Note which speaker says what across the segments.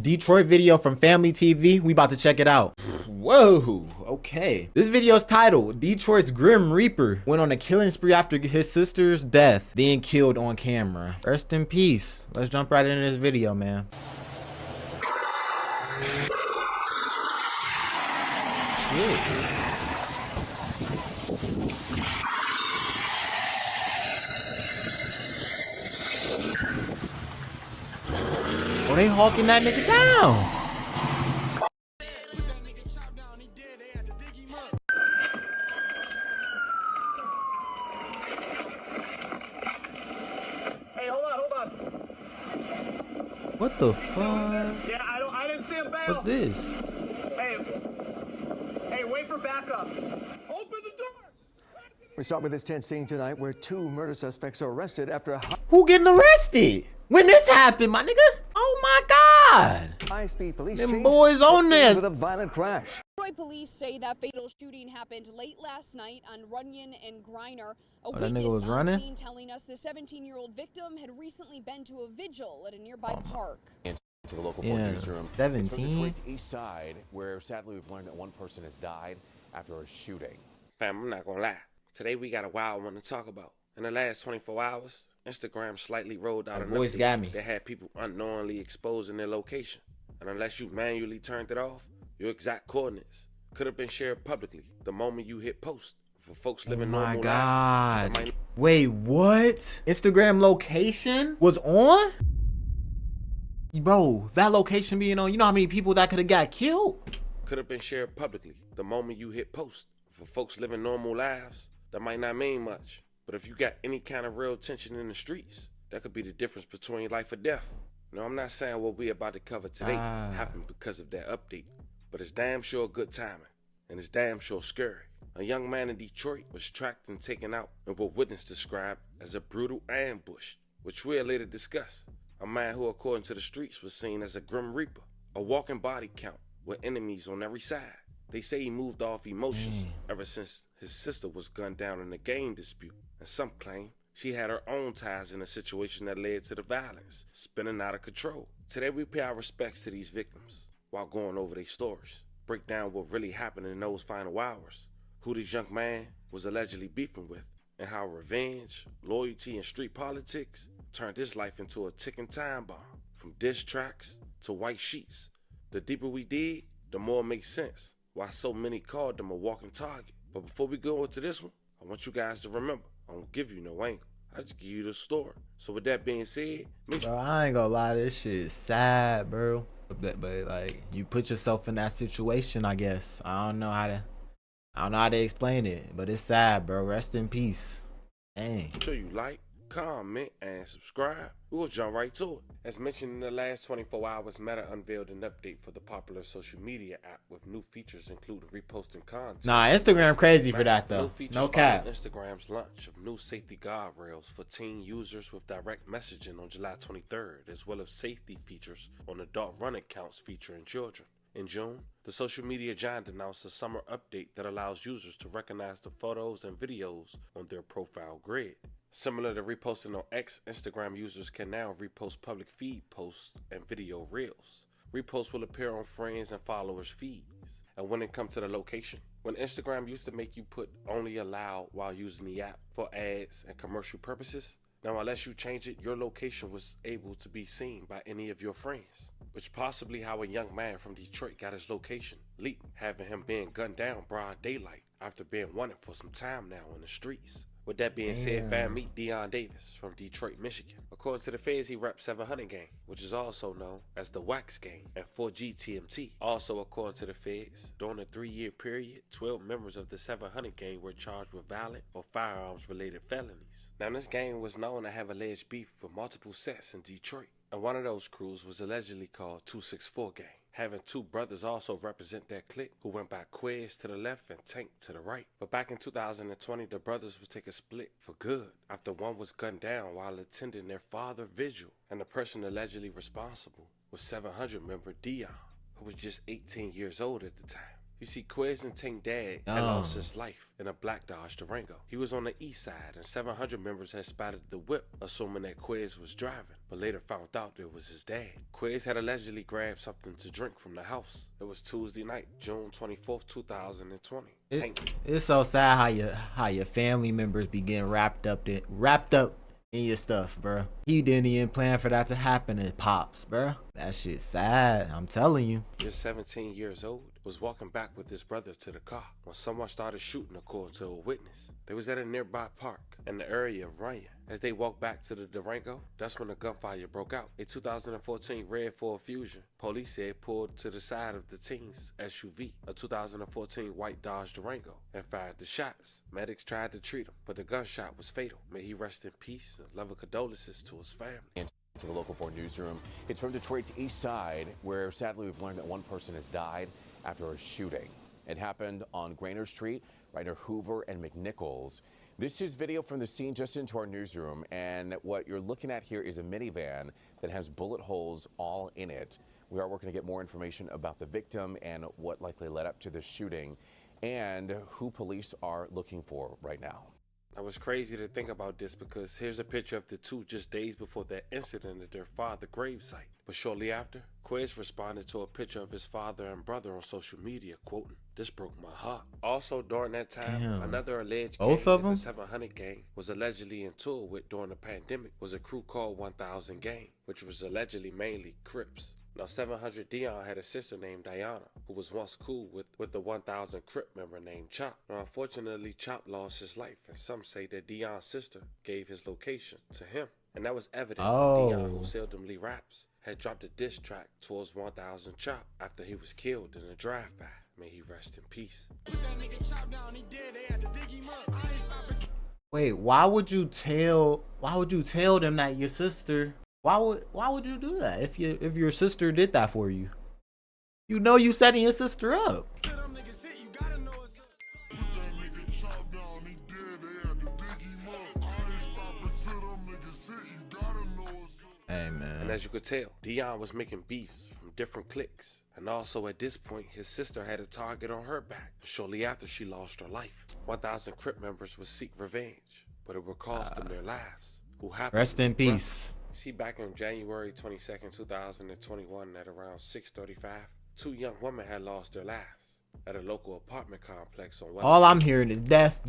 Speaker 1: Detroit video from Family TV. We about to check it out. Whoa, okay. This video is titled, Detroit's Grim Reaper went on a killing spree after his sister's death, then killed on camera. Rest in peace. Let's jump right into this video, man. Shit. Oh, they hawking that nigga down.
Speaker 2: Hey, hold on.
Speaker 1: What the fuck?
Speaker 2: Yeah, I didn't see him bail.
Speaker 1: What's this?
Speaker 2: Hey, wait for backup. Open the door.
Speaker 3: We start with this tense scene tonight where two murder suspects are arrested after a
Speaker 1: Who getting arrested? When this happened, my nigga? Oh my God.
Speaker 3: high-speed police
Speaker 1: Them
Speaker 3: chase
Speaker 1: boys on this.
Speaker 3: with a violent crash.
Speaker 4: Detroit police say that fatal shooting happened late last night on Runyon and Griner. A
Speaker 1: that nigga
Speaker 4: witness
Speaker 1: was
Speaker 4: on
Speaker 1: running?
Speaker 4: scene telling us the 17-year-old victim had recently been to a vigil at a nearby park.
Speaker 5: To the local
Speaker 1: Yeah,
Speaker 5: newsroom.
Speaker 1: 17.
Speaker 5: It's from Detroit's east side, where sadly we've learned that one person has died after a shooting.
Speaker 6: Fam, I'm not gonna lie. Today we got a wild one to talk about. In the last 24 hours, Instagram slightly rolled out
Speaker 1: That
Speaker 6: an
Speaker 1: voice
Speaker 6: update
Speaker 1: got me.
Speaker 6: that had people unknowingly exposing their location. And unless you manually turned it off, your exact coordinates could have been shared publicly the moment you hit post. For folks
Speaker 1: Oh
Speaker 6: living
Speaker 1: my
Speaker 6: normal
Speaker 1: God.
Speaker 6: lives,
Speaker 1: Wait, what? Instagram location was on? Bro, that location being on, you know how many people that could have got killed?
Speaker 6: could have been shared publicly the moment you hit post. For folks living normal lives, that might not mean much. But if you got any kind of real tension in the streets, that could be the difference between life or death. No, I'm not saying what we're about to cover today happened because of that update, but it's damn sure good timing, and it's damn sure scary. A young man in Detroit was tracked and taken out in what witnesses described as a brutal ambush, which we'll later discuss. A man who, according to the streets, was seen as a grim reaper, a walking body count with enemies on every side. They say he moved off emotions ever since his sister was gunned down in a gang dispute, and some claim she had her own ties in a situation that led to the violence spinning out of control. Today we pay our respects to these victims while going over their stories, break down what really happened in those final hours, who this young man was allegedly beefing with, and how revenge, loyalty, and street politics turned his life into a ticking time bomb. From diss tracks to white sheets, the deeper we dig, the more it makes sense why so many called them a walking target. But before we go into this one, I want you guys to remember, I don't give you no angle. I just give you the story. So with that being said, make sure
Speaker 1: Bro, I ain't gonna lie, this shit is sad, bro. But like, you put yourself in that situation, I guess. I don't know how to explain it, but it's sad, bro. Rest in peace. Dang.
Speaker 6: you like, comment, and subscribe. We'll jump right to it. As mentioned in the last 24 hours, Meta unveiled an update for the popular social media app with new features including reposting content.
Speaker 1: Nah, Instagram crazy for that though.
Speaker 6: New features
Speaker 1: No
Speaker 6: followed
Speaker 1: cap.
Speaker 6: Instagram's launch of new safety guardrails for teen users with direct messaging on July 23rd, as well as safety features on adult run accounts featuring children. In June, the social media giant announced a summer update that allows users to recognize the photos and videos on their profile grid. Similar to reposting on X, Instagram users can now repost public feed posts and video reels. Reposts will appear on friends and followers' feeds. And when it comes to the location, when Instagram used to make you put only allowed while using the app for ads and commercial purposes, now unless you change it, your location was able to be seen by any of your friends, which possibly how a young man from Detroit got his location leaked, having him being gunned down broad daylight after being wanted for some time now in the streets. With that being said, fam, meet Deon Davis from Detroit, Michigan. According to the feds, he reps 700 Gang, which is also known as the Wax Gang, and 4G TMT. Also, according to the feds, during a 3-year period, 12 members of the 700 Gang were charged with violent or firearms-related felonies. Now, this gang was known to have alleged beef with multiple sets in Detroit, and one of those crews was allegedly called 264 Gang, having two brothers also represent that clique who went by Quez to the left and Tank to the right. But back in 2020, the brothers would take a split for good after one was gunned down while attending their father vigil, and the person allegedly responsible was 700 member Dion, who was just 18 years old at the time. You see, Quiz and Tink Dad had lost his life in a black Dodge Durango. He was on the east side, and 700 members had spotted the whip, assuming that Quiz was driving, but later found out it was his dad. Quiz had allegedly grabbed something to drink from the house. It was Tuesday night, June 24th, 2020.
Speaker 1: It's so sad how your family members be getting wrapped up in your stuff, bro. He didn't even plan for that to happen to Pops, bro. That shit's sad, I'm telling you.
Speaker 6: Just 17 years old, was walking back with his brother to the car when someone started shooting, according to a witness. They was at a nearby park in the area of Runyon. As they walked back to the Durango, that's when the gunfire broke out. A 2014 red Ford Fusion, police said, pulled to the side of the teen's SUV, a 2014 white Dodge Durango, and fired the shots. Medics tried to treat him, but the gunshot was fatal. May he rest in peace and love and condolences to his family.
Speaker 5: To the Local 4 newsroom. It's from Detroit's east side, where sadly we've learned that one person has died after a shooting. It happened on Grainer Street, right near Hoover and McNichols. This is video from the scene just into our newsroom, and what you're looking at here is a minivan that has bullet holes all in it. We are working to get more information about the victim and what likely led up to the shooting, and who police are looking for right now.
Speaker 6: It was crazy to think about this because here's a picture of the two just days before that incident at their father's gravesite. But shortly after, Quiz responded to a picture of his father and brother on social media, quoting, "This broke my heart." Also during that time, another alleged
Speaker 1: both
Speaker 6: gang
Speaker 1: of them,
Speaker 6: the 700 gang, was allegedly in tour with during the pandemic was a crew called 1000 Gang, which was allegedly mainly Crips. Now, 700 Dion had a sister named Diana, who was once cool with the 1000 Crip member named Chop. Now, unfortunately, Chop lost his life, and some say that Dion's sister gave his location to him. And that was evident when Dion, who seldomly raps, had dropped a diss track towards 1000 Chop after he was killed in a drive-by. May he rest in peace.
Speaker 1: Wait, why would you tell them that your sister? Why would you do that if your sister did that for you? You know you setting your sister up. Hey man.
Speaker 6: And as you could tell, Dion was making beefs from different cliques. And also at this point, his sister had a target on her back shortly after she lost her life. 1000 Crip members would seek revenge, but it would cost them their lives. Who happened?
Speaker 1: Rest in peace.
Speaker 6: See, back on January 22nd, 2021, at around 6:35, two young women had lost their lives at a local apartment complex on West.
Speaker 1: All I'm hearing is death,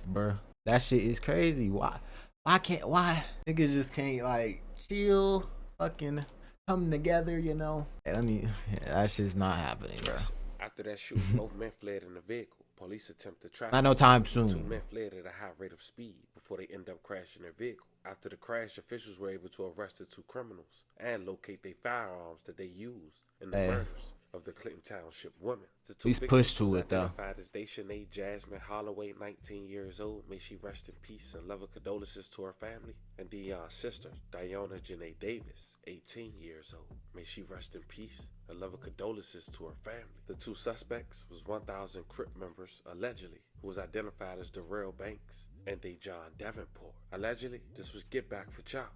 Speaker 1: bro. That shit is crazy. Why niggas just can't like chill, fucking come together, you know? I mean, that shit's not happening, bro.
Speaker 6: After that shooting, both men fled in the vehicle. Police attempted to trap
Speaker 1: not no time soon.
Speaker 6: Two men fled at a high rate of speed before they end up crashing their vehicle. After the crash, officials were able to arrest the two criminals and locate their firearms that they used in the murders of the Clinton Township women. The two
Speaker 1: He's pushed to it though.
Speaker 6: Identified as Daisha Jasmine Holloway, 19 years old. May she rest in peace and love and condolences to her family. And Dion's sister, Diana Janae Davis, 18 years old. May she rest in peace and love and condolences to her family. The two suspects was 1000 Crip members, allegedly, who was identified as Darrell Banks and Dejon Davenport. Allegedly, this was get back for Chop.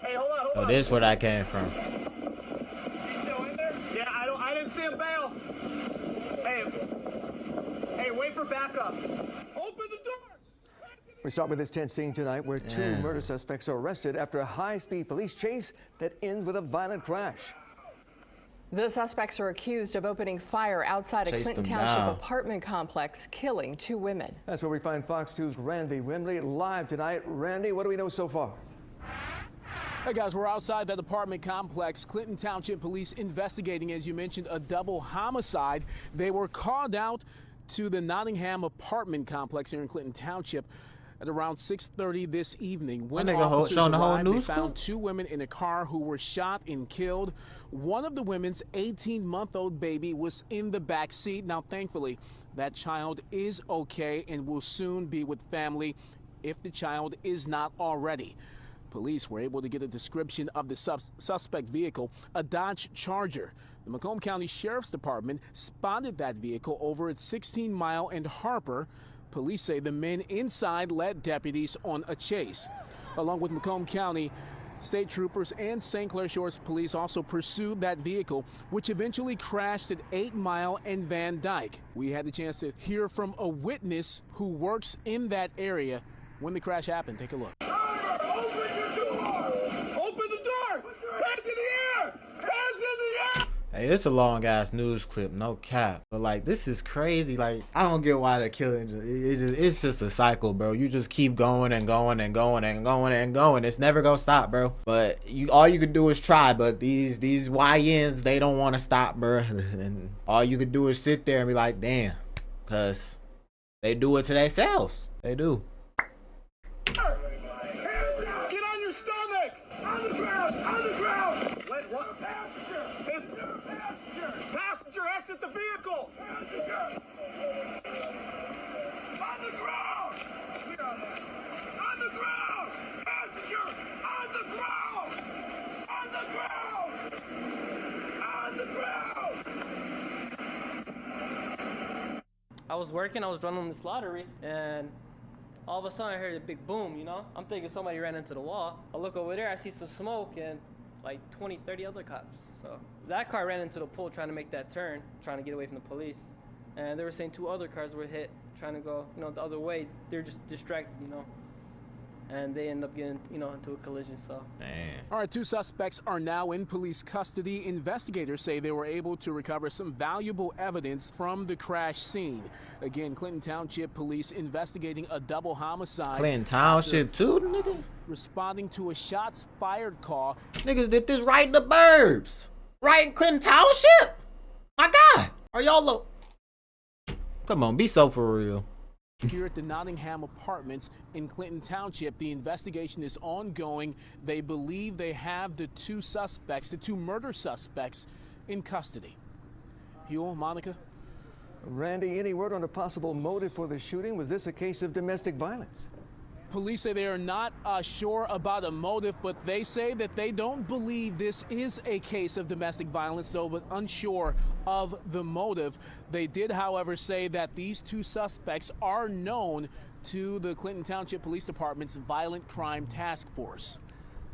Speaker 2: Hey, hold on.
Speaker 1: Oh, this is where that came from.
Speaker 2: He's still in there? Yeah, I didn't see him bail. Hey, wait for backup. Open the door.
Speaker 3: We start with this tense scene tonight where two murder suspects are arrested after a high-speed police chase that ends with a violent crash.
Speaker 7: The suspects are accused of opening fire outside a Clinton Township apartment complex, killing two women.
Speaker 3: That's where we find Fox 2's Randy Wimley live tonight. Randy, what do we know so far?
Speaker 8: Hey guys, we're outside that apartment complex. Clinton Township police investigating, as you mentioned, a double homicide. They were called out to the Nottingham apartment complex here in Clinton Township at around 6:30 this evening. When officers arrived, they found two women in a car who were shot and killed. One of the women's 18-month-old baby was in the back seat. Now, thankfully, that child is okay and will soon be with family if the child is not already. Police were able to get a description of the suspect vehicle, a Dodge Charger. The Macomb County Sheriff's Department spotted that vehicle over at 16 Mile and Harper. Police say the men inside led deputies on a chase. Along with Macomb County, State troopers and St. Clair Shores police also pursued that vehicle, which eventually crashed at 8 Mile and Van Dyke. We had the chance to hear from a witness who works in that area when the crash happened. Take a look.
Speaker 2: Open your door! Open the door! Hands in the air! Hands in the air!
Speaker 1: Hey, it's a long ass news clip, no cap. But like, this is crazy. Like, I don't get why they're killing. It's just a cycle, bro. You just keep going and going and going and going and going. It's never gonna stop, bro. But all you can do is try. But these YNs, they don't want to stop, bro. And all you can do is sit there and be like, damn, cause they do it to themselves. They do.
Speaker 2: Get on your stomach! On the ground! On the ground! Let what? Passenger! Passenger, exit the vehicle! Passenger! On the ground! On the ground! Passenger! On the ground! On the ground! On the ground!
Speaker 9: I was working, I was running this lottery, and all of a sudden I heard a big boom, you know? I'm thinking somebody ran into the wall. I look over there, I see some smoke, and like 20, 30 other cops. So that car ran into the pole trying to make that turn, trying to get away from the police. And they were saying 2 other cars were hit, trying to go, you know, the other way. They're just distracted, you know. And they end up getting, you know, into a collision, so.
Speaker 1: Man.
Speaker 8: All right, 2 suspects are now in police custody. Investigators say they were able to recover some valuable evidence from the crash scene. Again, Clinton Township police investigating a double homicide.
Speaker 1: Clinton Township too, nigga?
Speaker 8: Responding to a shots fired call.
Speaker 1: Niggas did this right in the burbs. Right in Clinton Township? My God. Are y'all low? Come on, be so for real.
Speaker 8: Here at the Nottingham Apartments in Clinton Township, the investigation is ongoing. They believe they have the 2 suspects, the 2 murder suspects, in custody. Huel, Monica?
Speaker 3: Randy, any word on a possible motive for the shooting? Was this a case of domestic violence?
Speaker 8: Police say they are not sure about a motive, but they say that they don't believe this is a case of domestic violence, though, but unsure of the motive. They did, however, say that these 2 suspects are known to the Clinton Township Police Department's Violent Crime Task Force.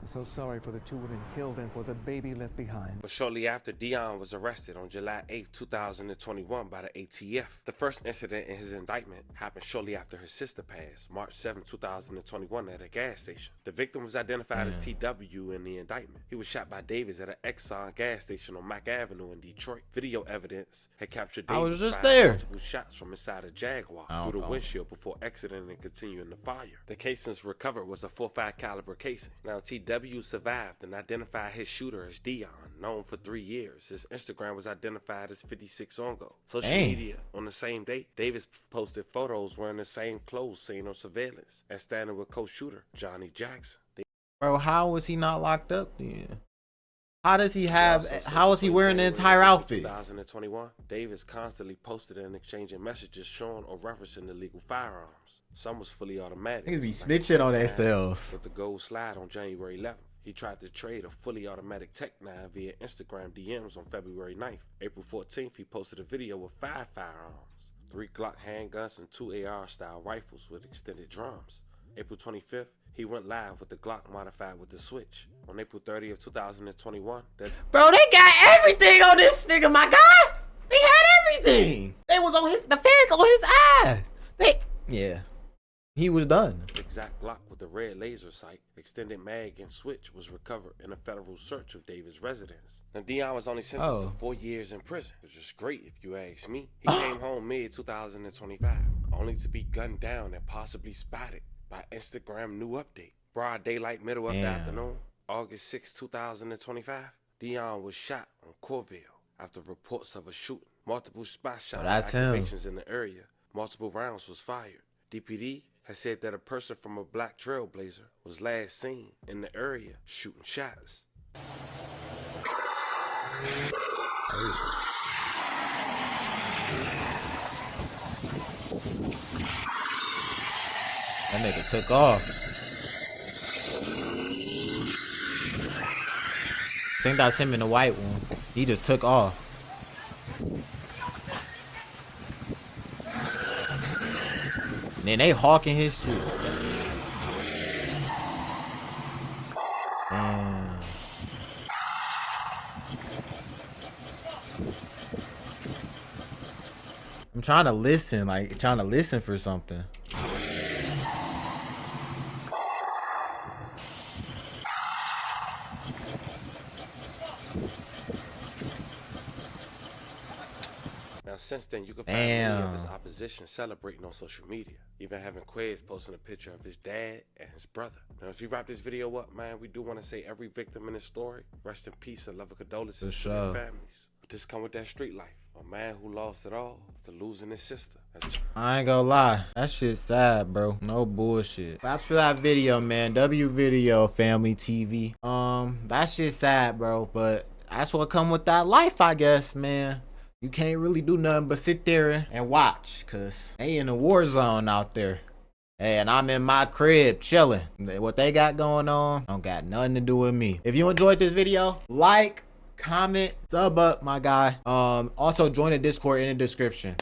Speaker 3: So sorry for the 2 women killed and for the baby left behind.
Speaker 6: But shortly after, Dion was arrested on July 8, 2021 by the ATF. The first incident in his indictment happened shortly after his sister passed, March 7, 2021 at a gas station. The victim was identified as TW in the indictment. He was shot by Davis at an Exxon gas station on Mack Avenue in Detroit. Video evidence had captured Davis
Speaker 1: I was just
Speaker 6: firing
Speaker 1: there.
Speaker 6: multiple shots from inside a Jaguar through the windshield before exiting and continuing the fire. The casings recovered was a .45 caliber casing. Now TW survived and identified his shooter as Dion, known for 3 years. His Instagram was identified as 56 Ongo. Social media on the same day, Davis posted photos wearing the same clothes seen on surveillance and standing with co-shooter Johnny Jackson.
Speaker 1: Bro, how was he not locked up then? How does he have, how is he wearing the entire outfit?
Speaker 6: 2021, Davis constantly posted and exchanging messages showing or referencing illegal firearms. Some was fully automatic.
Speaker 1: Niggas be snitching on themselves.
Speaker 6: With the gold slide on January 11th. He tried to trade a fully automatic Tech-9 via Instagram DMs on February 9th. April 14th, he posted a video with 5 firearms, 3 Glock handguns and 2 AR-style rifles with extended drums. April 25th, he went live with the Glock modified with the switch. On April 30th, 2021,
Speaker 1: bro, they got everything on this nigga, my guy. They had everything. They was on the feds on his eyes. Yeah. He was done.
Speaker 6: The exact Glock with the red laser sight, extended mag, and switch was recovered in a federal search of Davis' residence. Now, Dion was only sentenced to 4 years in prison, which is great if you ask me. He came home mid-2025, only to be gunned down and possibly spotted by Instagram new update. Broad daylight, middle of the afternoon, August 6, 2025, Dion was shot on Corville after reports of a shooting. Multiple spot shot activations in the area. Multiple rounds was fired. DPD has said that a person from a black trailblazer was last seen in the area shooting shots.
Speaker 1: That nigga took off. I think that's him in the white one. He just took off. And then they hawking his shit. Damn. trying to listen, like trying to listen for something.
Speaker 6: Now, since then, you can find many of his opposition celebrating on social media, even having Quez posting a picture of his dad and his brother. Now, as we wrap this video up, man, we do want to say every victim in this story, rest in peace and love and condolences to their families. But this come with that street life. A man who lost it all after losing his sister.
Speaker 1: I ain't gonna lie, that shit's sad, bro. No bullshit. Claps for that video, man. W video family TV. That shit's sad, bro. But that's what come with that life, I guess, man. You can't really do nothing but sit there and watch, cause they in a war zone out there. Hey, and I'm in my crib chilling. What they got going on don't got nothing to do with me. If you enjoyed this video, like, comment, sub up, my guy. Also join the Discord in the description.